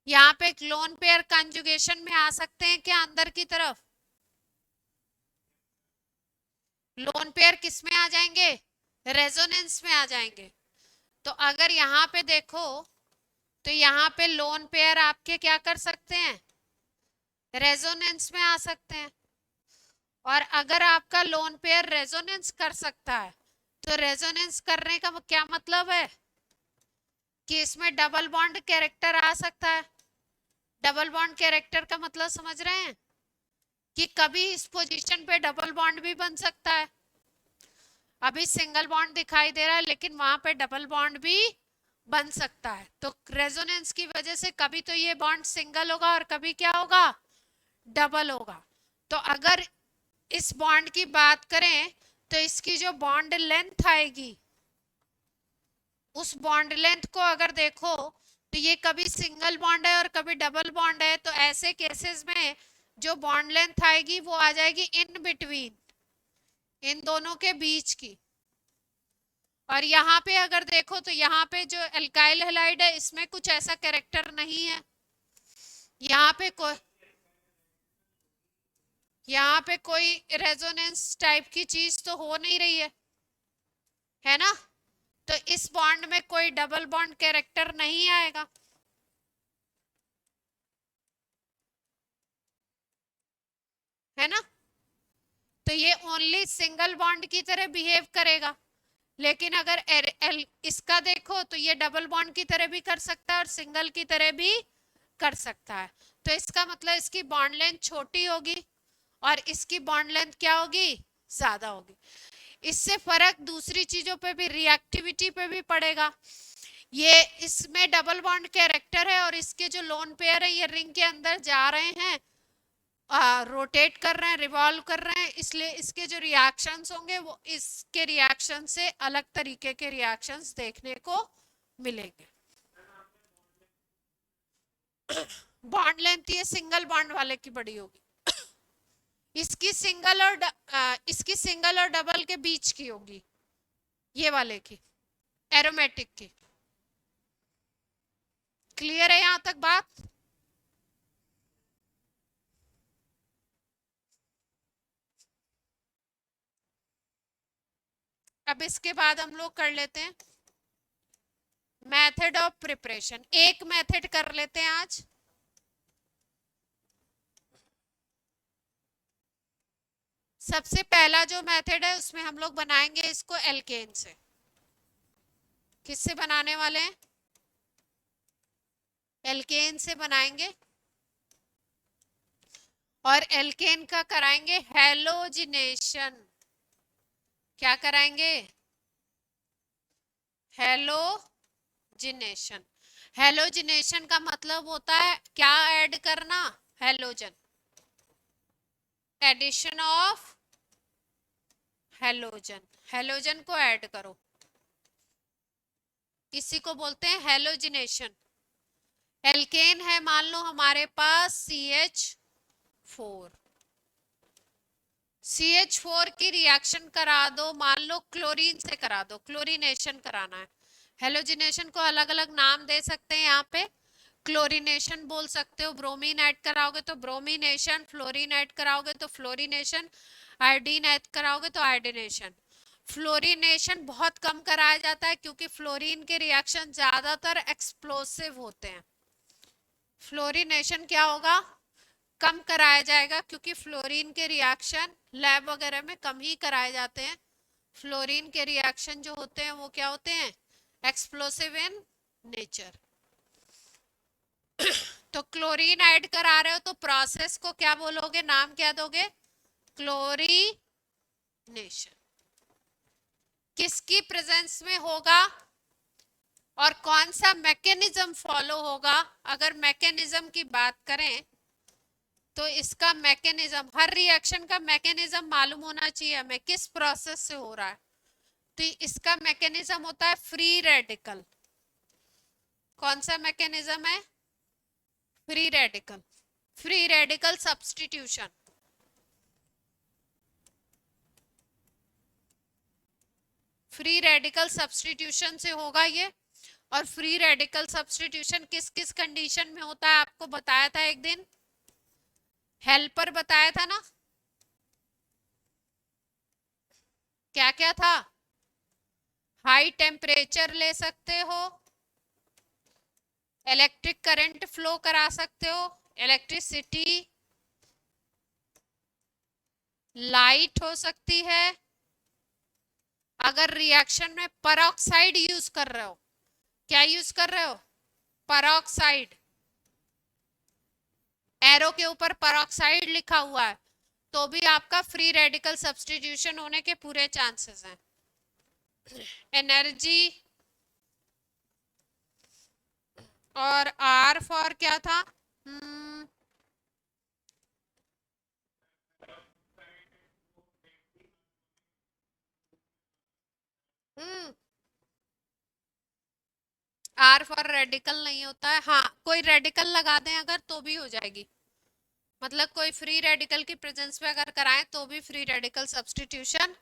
यहाँ पे लोन पेयर कंजुगेशन में आ सकते हैं क्या अंदर की तरफ? लोन पेयर किस में आ जाएंगे? रेजोनेंस में आ जाएंगे। तो अगर यहाँ पे देखो तो यहाँ पे लोन पेयर आपके क्या कर सकते हैं? रेजोनेंस में आ सकते हैं। और अगर आपका लोन पेयर रेजोनेंस कर सकता है तो रेजोनेंस करने का क्या मतलब है? कि इसमें डबल बॉन्ड कैरेक्टर आ सकता है। डबल बॉन्ड कैरेक्टर का मतलब समझ रहे हैं कि कभी इस पोजीशन पे डबल बॉन्ड भी बन सकता है। अभी सिंगल बॉन्ड दिखाई दे रहा है लेकिन वहां पे डबल बॉन्ड भी बन सकता है। तो रेजोनेंस की वजह से कभी तो ये बॉन्ड सिंगल होगा और कभी क्या होगा, डबल होगा। तो अगर इस बॉन्ड की बात करें तो इसकी जो बॉन्ड लेंथ आएगी, उस बॉन्ड लेंथ को अगर देखो तो ये कभी सिंगल बॉन्ड है और कभी डबल बॉन्ड है। तो ऐसे केसेस में जो बॉन्ड लेंथ आएगी वो आ जाएगी इन बिटवीन, इन दोनों के बीच की। और यहाँ पे अगर देखो तो यहाँ पे जो एल्काइल हैलाइड है इसमें कुछ ऐसा कैरेक्टर नहीं है। यहाँ पे कोई रेजोनेंस टाइप की चीज तो हो नहीं रही है ना। तो इस बॉन्ड में कोई डबल बॉन्ड कैरेक्टर नहीं आएगा, है ना। तो ये ओनली सिंगल बॉन्ड की तरह बिहेव करेगा। लेकिन अगर इसका देखो तो ये डबल बॉन्ड की तरह भी कर सकता है और सिंगल की तरह भी कर सकता है। तो इसका मतलब इसकी बॉन्ड लेंथ छोटी होगी और इसकी बॉन्ड लेंथ क्या होगी, ज्यादा होगी। इससे फर्क दूसरी चीजों पे भी, रिएक्टिविटी पे भी पड़ेगा। ये इसमें डबल बॉन्ड कैरेक्टर है और इसके जो लोन पेयर है ये रिंग के अंदर जा रहे हैं, रोटेट कर रहे हैं, रिवॉल्व कर रहे हैं, इसलिए इसके जो रिएक्शंस होंगे वो इसके रिएक्शन से अलग तरीके के रिएक्शंस देखने को मिलेंगे। बॉन्ड लेंथ ये सिंगल बॉन्ड वाले की बड़ी होगी, इसकी सिंगल और डबल के बीच की होगी, ये वाले की, एरोमेटिक की। क्लियर है यहां तक बात? अब इसके बाद हम लोग कर लेते हैं मेथड ऑफ प्रिपरेशन। एक मेथड कर लेते हैं आज। सबसे पहला जो मेथड है उसमें हम लोग बनाएंगे इसको एल्केन से। किससे बनाने वाले हैं, एल्केन से बनाएंगे। और एल्केन का कराएंगे हैलोजिनेशन। क्या कराएंगे, हैलोजिनेशन। हैलोजिनेशन का मतलब होता है क्या ऐड करना, halogen, addition of halogen. Halogen को ऐड करो, इसी को बोलते हैं हैलोजिनेशन। एल्केन है मान लो हमारे पास CH4, CH4 की रिएक्शन करा दो, मान लो क्लोरीन से करा दो, क्लोरीनेशन कराना है। हेलोजिनेशन को अलग अलग नाम दे सकते हैं, यहाँ पे क्लोरीनेशन बोल सकते हो, ब्रोमीन ऐड कराओगे तो ब्रोमीनेशन, फ्लोरीन ऐड कराओगे तो फ्लोरीनेशन, आयोडीन ऐड कराओगे तो आयोडीनेशन। फ्लोरीनेशन बहुत कम कराया जाता है क्योंकि फ्लोरीन के रिएक्शन ज्यादातर एक्सप्लोसिव होते हैं। फ्लोरीनेशन क्या होगा, कम कराया जाएगा क्योंकि फ्लोरीन के रिएक्शन लैब वगैरह में कम ही कराए जाते हैं। फ्लोरीन के रिएक्शन जो होते हैं वो क्या होते हैं, एक्सप्लोसिव इन नेचर। तो क्लोरीन ऐड करा रहे हो तो प्रोसेस को क्या बोलोगे, नाम क्या दोगे, क्लोरीनेशन। किसकी प्रेजेंस में होगा और कौन सा मैकेनिज्म फॉलो होगा। अगर मैकेनिज्म की बात करें तो इसका मैकेनिज्म, हर रिएक्शन का मैकेनिज्म मालूम होना चाहिए हमें, किस प्रोसेस से हो रहा है। तो इसका मैकेनिज्म होता है फ्री रेडिकल। कौन सा मैकेनिज्म है, free radical, free radical substitution. Free radical substitution से होगा ये। और फ्री रेडिकल सब्स्टिट्यूशन किस किस कंडीशन में होता है आपको बताया था एक दिन, हेल्पर बताया था ना, क्या क्या था, हाई टेम्परेचर ले सकते हो, इलेक्ट्रिक करंट फ्लो करा सकते हो, इलेक्ट्रिसिटी, लाइट हो सकती है। अगर रिएक्शन में परऑक्साइड यूज कर रहे हो, क्या यूज कर रहे हो, परऑक्साइड, एरो के ऊपर परऑक्साइड लिखा हुआ है, तो भी आपका फ्री रेडिकल सब्स्टिट्यूशन होने के पूरे चांसेस हैं। एनर्जी और R फॉर क्या था? हम्म हम्म R फॉर रेडिकल नहीं होता है। हाँ, कोई रेडिकल लगा दें अगर तो भी हो जाएगी। मतलब कोई फ्री रेडिकल की प्रेजेंस में अगर कराएं तो भी फ्री रेडिकल सब्स्टिट्यूशन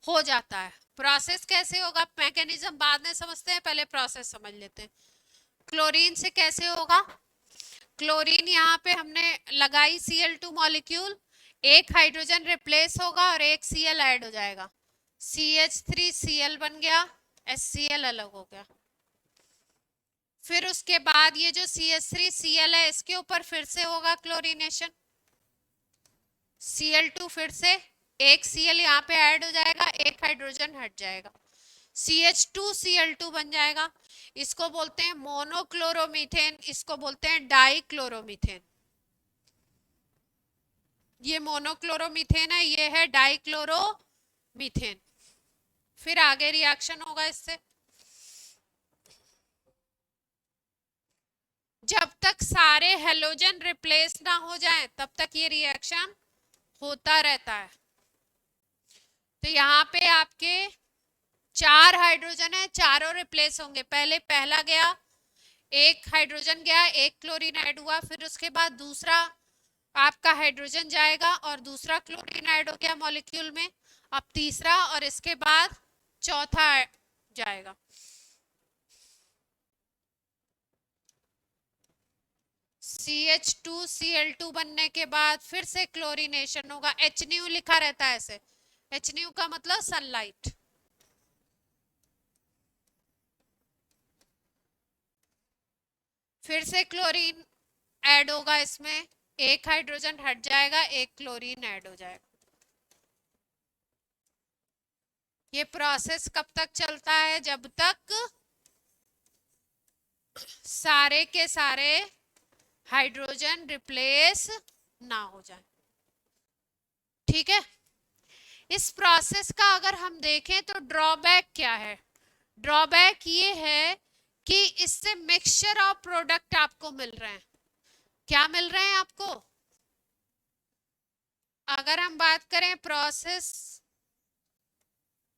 हो जाता है। प्रोसेस कैसे होगा, मैकेनिज्म बाद में समझते हैं, पहले प्रोसेस समझ लेते हैं। क्लोरीन से कैसे होगा? क्लोरीन यहाँ पे हमने लगाई Cl2 मॉलिक्यूल, एक हाइड्रोजन रिप्लेस होगा और एक Cl ऐड हो जाएगा, CH3Cl बन गया, HCl अलग हो गया। फिर उसके बाद ये जो CH3Cl है इसके ऊपर फिर से होगा क्लोरीनेशन, Cl2 फिर से एक Cl यहाँ पे ऐड हो जाएगा, एक हाइड्रोजन हट जाएगा, CH2Cl2 बन जाएगा। इसको बोलते हैं मोनोक्लोरोमीथेन, इसको बोलते हैं डाइक्लोरोमीथेन। ये मोनोक्लोरोमीथेन है, ये है डाइक्लोरोमीथेन। फिर आगे रिएक्शन होगा इससे। जब तक सारे हेलोजन रिप्लेस ना हो जाए तब तक ये रिएक्शन होता रहता है। तो यहाँ पे आपके 4 हाइड्रोजन है, चारों रिप्लेस होंगे। पहले पहला गया, एक हाइड्रोजन गया, एक क्लोरीन ऐड हुआ, फिर उसके बाद दूसरा आपका हाइड्रोजन जाएगा और दूसरा क्लोरीन ऐड हो गया मॉलिक्यूल में, अब तीसरा और इसके बाद चौथा जाएगा। CH2Cl2 बनने के बाद फिर से क्लोरीनेशन होगा, HNu लिखा रहता है ऐसे, HNu का मतलब सनलाइट। फिर से क्लोरीन ऐड होगा इसमें, एक हाइड्रोजन हट जाएगा, एक क्लोरीन ऐड हो जाएगा। ये प्रोसेस कब तक चलता है? जब तक सारे के सारे हाइड्रोजन रिप्लेस ना हो जाए। ठीक है। इस प्रोसेस का अगर हम देखें तो ड्रॉबैक क्या है? ड्रॉबैक ये है कि इससे मिक्सचर ऑफ प्रोडक्ट आपको मिल रहे हैं। क्या मिल रहे हैं आपको? अगर हम बात करें प्रोसेस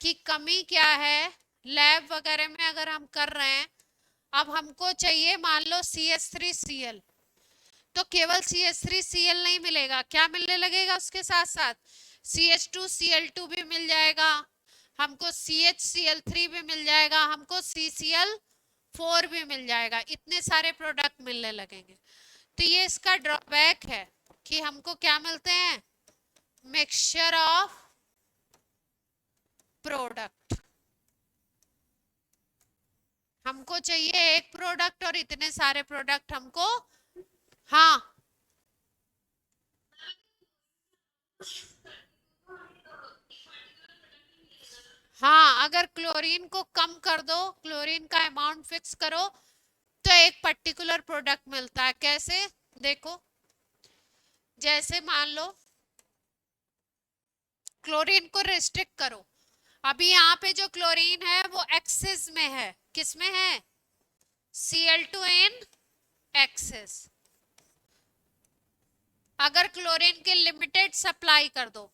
की कमी क्या है, लैब वगैरह में अगर हम कर रहे हैं, अब हमको चाहिए मान लो CH3Cl, तो केवल CH3Cl नहीं मिलेगा, क्या मिलने लगेगा उसके साथ साथ? CH2Cl2 भी मिल जाएगा हमको, CHCl3 भी मिल जाएगा हमको, CCl4 भी मिल जाएगा, इतने सारे प्रोडक्ट मिलने लगेंगे। तो ये इसका ड्रॉबैक है कि हमको क्या मिलते हैं? Mixture of product. हमको चाहिए एक प्रोडक्ट और इतने सारे प्रोडक्ट हमको। हाँ, हाँ, अगर क्लोरीन को कम कर दो, क्लोरीन का अमाउंट फिक्स करो, तो एक पर्टिकुलर प्रोडक्ट मिलता है। कैसे? देखो, जैसे मान लो क्लोरीन को रिस्ट्रिक्ट करो, अभी यहाँ पे जो क्लोरीन है वो एक्सेस में है, किसमें है? Cl2 in excess. अगर क्लोरीन की लिमिटेड सप्लाई कर दो,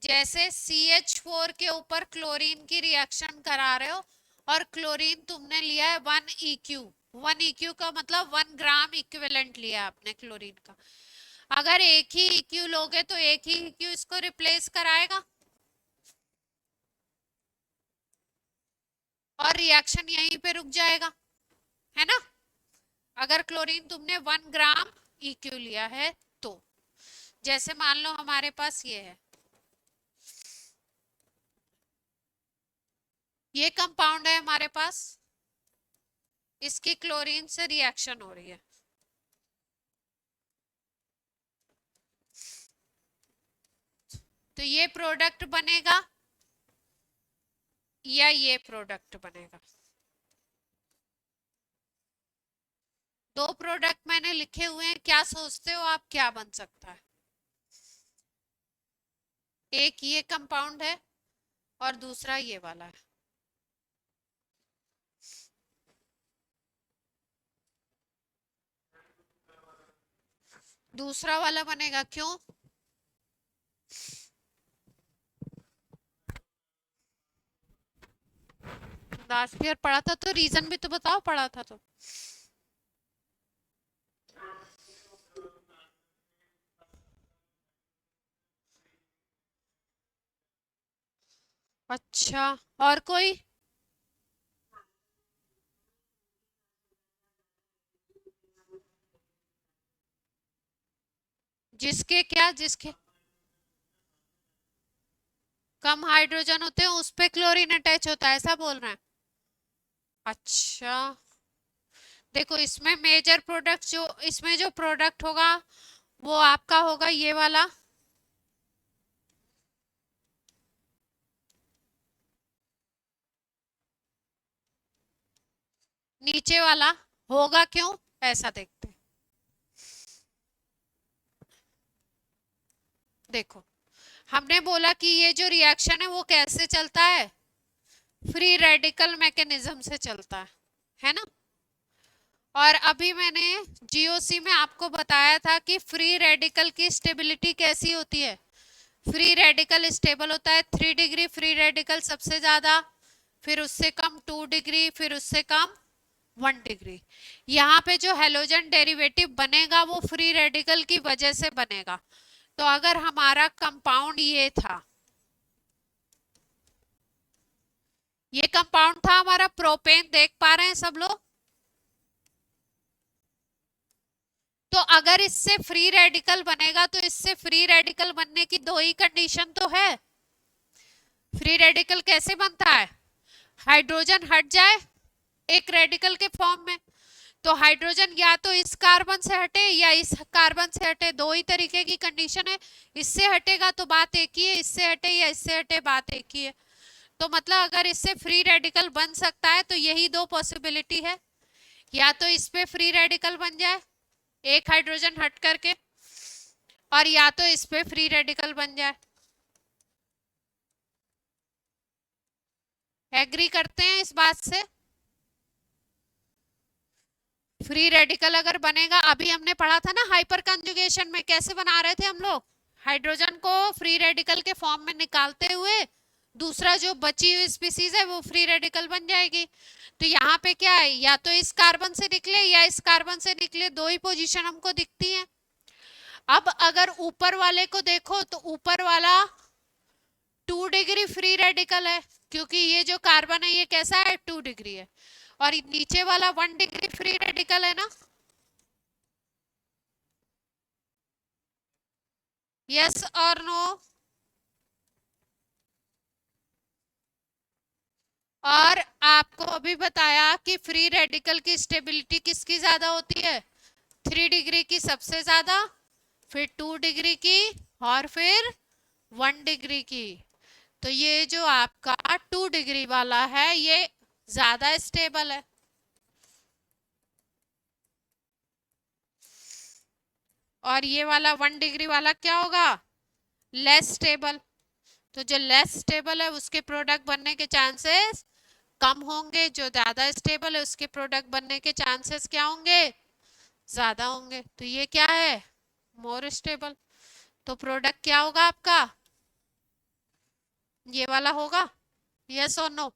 जैसे CH4 के ऊपर क्लोरीन की रिएक्शन करा रहे हो और क्लोरीन तुमने लिया है 1 EQ, 1 EQ का मतलब 1 ग्राम इक्विवेलेंट लिया आपने क्लोरीन का। अगर एक ही EQ लोगे तो एक ही EQ इसको रिप्लेस कराएगा और रिएक्शन यहीं पे रुक जाएगा, है ना? अगर क्लोरीन तुमने 1 ग्राम EQ लिया है तो, जैसे मान लो हमारे पास ये है, ये कंपाउंड है हमारे पास, इसकी क्लोरीन से रिएक्शन हो रही है, तो ये प्रोडक्ट बनेगा या ये प्रोडक्ट बनेगा? दो प्रोडक्ट मैंने लिखे हुए हैं, क्या सोचते हो आप क्या बन सकता है? एक ये कंपाउंड है और दूसरा ये वाला है। दूसरा वाला बनेगा, क्यों? लास्ट ईयर पढ़ा था तो रीजन भी तो बताओ, पढ़ा था तो। अच्छा, और कोई? जिसके क्या, जिसके कम हाइड्रोजन होते हैं उस पे क्लोरीन अटैच होता है, ऐसा बोल रहे हैं? अच्छा, देखो इसमें मेजर प्रोडक्ट, जो इसमें जो प्रोडक्ट होगा वो आपका होगा ये वाला, नीचे वाला होगा, क्यों? ऐसा देखते हैं। देखो, हमने बोला कि ये जो रिएक्शन है वो कैसे चलता है, फ्री रेडिकल मैकेनिज्म से चलता है ना? और अभी मैंने जीओसी में आपको बताया था कि फ्री रेडिकल की स्टेबिलिटी कैसी होती है। फ्री रेडिकल स्टेबल होता है 3 डिग्री, फ्री रेडिकल सबसे ज्यादा, फिर उससे कम 2 डिग्री, फिर उससे कम 1 डिग्री। यहाँ पे जो हेलोजन डेरिवेटिव बनेगा वो फ्री रेडिकल की वजह से बनेगा। तो अगर हमारा कंपाउंड ये था, ये कंपाउंड था हमारा प्रोपेन, देख पा रहे हैं सब लोग? तो अगर इससे फ्री रेडिकल बनेगा तो इससे फ्री रेडिकल बनने की दो ही कंडीशन तो है। फ्री रेडिकल कैसे बनता है? हाइड्रोजन हट जाए एक रेडिकल के फॉर्म में, तो हाइड्रोजन या तो इस कार्बन से हटे या इस कार्बन से हटे, दो ही तरीके की कंडीशन है। इससे हटेगा तो बात एक ही है, इससे हटे या इससे हटे बात एक ही है। तो मतलब अगर इससे फ्री रेडिकल बन सकता है तो यही दो पॉसिबिलिटी है, या तो इस पे फ्री रेडिकल बन जाए एक हाइड्रोजन हट करके, और या तो इस पे फ्री रेडिकल बन जाए। एग्री करते हैं इस बात से? फ्री रेडिकल अगर बनेगा, अभी हमने पढ़ा था ना हाइपर कंजुगेशन में कैसे बना रहे थे हम लोग, हाइड्रोजन को फ्री रेडिकल के फॉर्म में निकालते हुए दूसरा जो बची हुई स्पीसीज है वो फ्री रेडिकल बन जाएगी। तो यहाँ पे क्या है, या तो इस कार्बन से निकले या इस कार्बन से निकले, दो ही पोजीशन हमको दिखती हैं। अब अगर ऊपर वाले को देखो तो ऊपर वाला 2 डिग्री फ्री रेडिकल है, क्योंकि ये जो कार्बन है ये कैसा है, 2 डिग्री है, और नीचे वाला 1 डिग्री फ्री रेडिकल है ना। यस और नो? और आपको अभी बताया कि फ्री रेडिकल की स्टेबिलिटी किसकी ज्यादा होती है, 3 डिग्री की सबसे ज्यादा, फिर 2 डिग्री की, और फिर 1 डिग्री की। तो ये जो आपका 2 डिग्री वाला है ये ज्यादा स्टेबल है, और ये वाला 1 डिग्री वाला क्या होगा, लेस स्टेबल। तो जो लेस स्टेबल है उसके प्रोडक्ट बनने के चांसेस कम होंगे, जो ज्यादा स्टेबल है उसके प्रोडक्ट बनने के चांसेस क्या होंगे, ज्यादा होंगे। तो ये क्या है, मोर स्टेबल। तो प्रोडक्ट क्या होगा आपका, ये वाला होगा। यस और नो?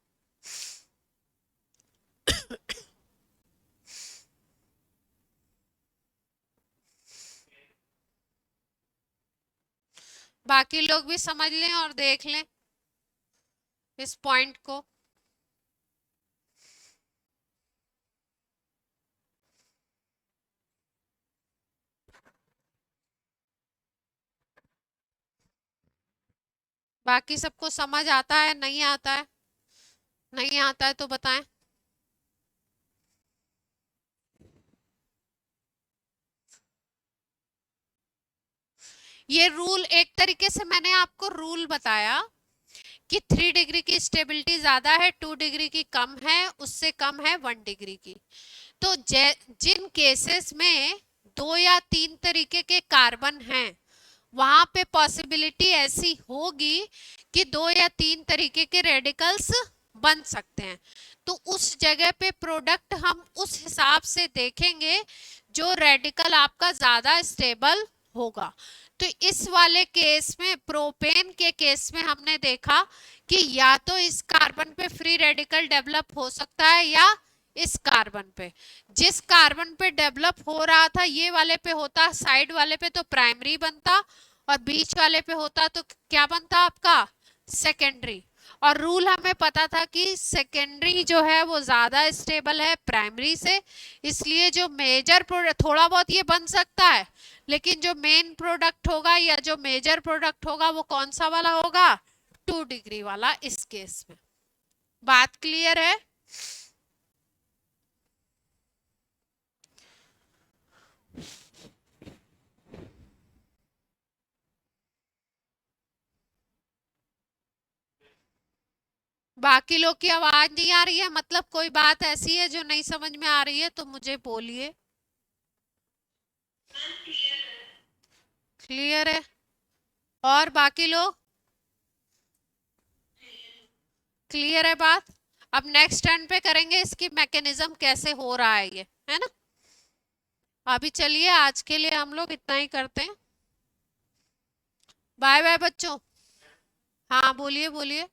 बाकी लोग भी समझ लें और देख लें इस पॉइंट को। बाकी सबको समझ आता है, नहीं आता है? नहीं आता है तो बताएं। ये रूल एक तरीके से मैंने आपको रूल बताया कि 3 डिग्री की स्टेबिलिटी ज्यादा है, 2 डिग्री की कम है, उससे कम है 1 डिग्री की। तो जिन केसेस में 2 या 3 तरीके के कार्बन हैं वहां पे पॉसिबिलिटी ऐसी होगी कि 2 या 3 तरीके के रेडिकल्स बन सकते हैं। तो उस जगह पे प्रोडक्ट हम उस हिसाब से देखेंगे जो रेडिकल आपका ज्यादा स्टेबल होगा। तो इस वाले केस में, प्रोपेन के केस में हमने देखा कि या तो इस कार्बन पे फ्री रेडिकल डेवलप हो सकता है या इस कार्बन पे। जिस कार्बन पे डेवलप हो रहा था ये वाले पे होता, साइड वाले पे तो प्राइमरी बनता, और बीच वाले पे होता तो क्या बनता आपका सेकेंडरी। और रूल हमें पता था कि सेकेंडरी जो है वो ज्यादा स्टेबल है प्राइमरी से, इसलिए जो मेजर प्रोडक्ट, थोड़ा बहुत ये बन सकता है लेकिन जो मेन प्रोडक्ट होगा या जो मेजर प्रोडक्ट होगा वो कौन सा वाला होगा, 2 डिग्री वाला इस केस में। बात क्लियर है? बाकी लोग की आवाज नहीं आ रही है, मतलब कोई बात ऐसी है जो नहीं समझ में आ रही है तो मुझे बोलिए। क्लियर है? और बाकी लोग क्लियर है बात? अब नेक्स्ट टर्न पे करेंगे इसकी मैकेनिज्म कैसे हो रहा है ये, है ना। अभी चलिए आज के लिए हम लोग इतना ही करते हैं। बाय बाय बच्चों। हाँ बोलिए बोलिए।